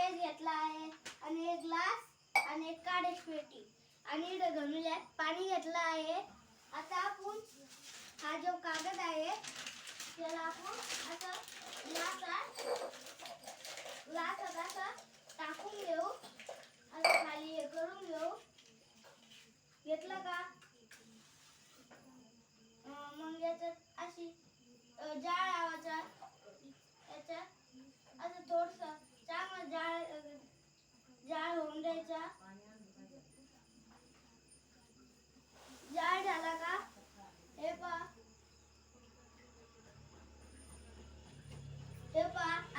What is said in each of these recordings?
Size घेतला आहे आणि एक ग्लास आणि एक काड्याची पेटी आणि इकडे गणुल्यात पाणी घेतलं आहे. आता आपण हा जो कागद आहे त्याला आपण असं ग्लासात असं टाकून घेऊ. असं खाली हे करून घेऊ. घेतलं का मग याच्यात अशी जाळ लावायचा. याच्यात असं थोडस चांगलं जाळ होऊन द्यायचा. जाळ झाला का हे पहा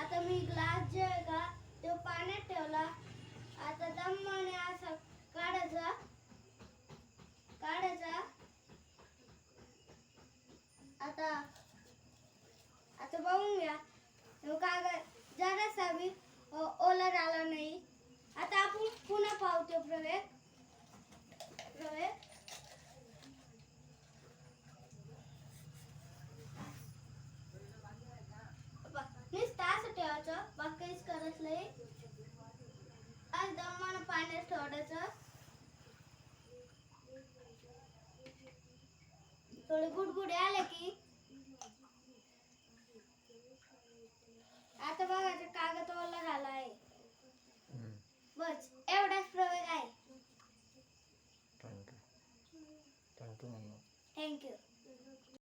आता मी ग्लास जे आहे का तो पाण्यात ठेवला. आता दमाने असं काढायचा. आता बघून घ्या तो कागद जरासा बी ओला झाला नाही. आता आपण पुन्हा पाहतो प्रवेग नुसतं असं ठेवायचं. बाकी काहीच करत नाही. आज दमानं पाण्यात ठेवायचं. थोडे बुडबुडे आले की आता बघायचं कागद ओला झाला आहे. बस एवढाच प्रयोग आहे. थँक्यू. थँक्यू.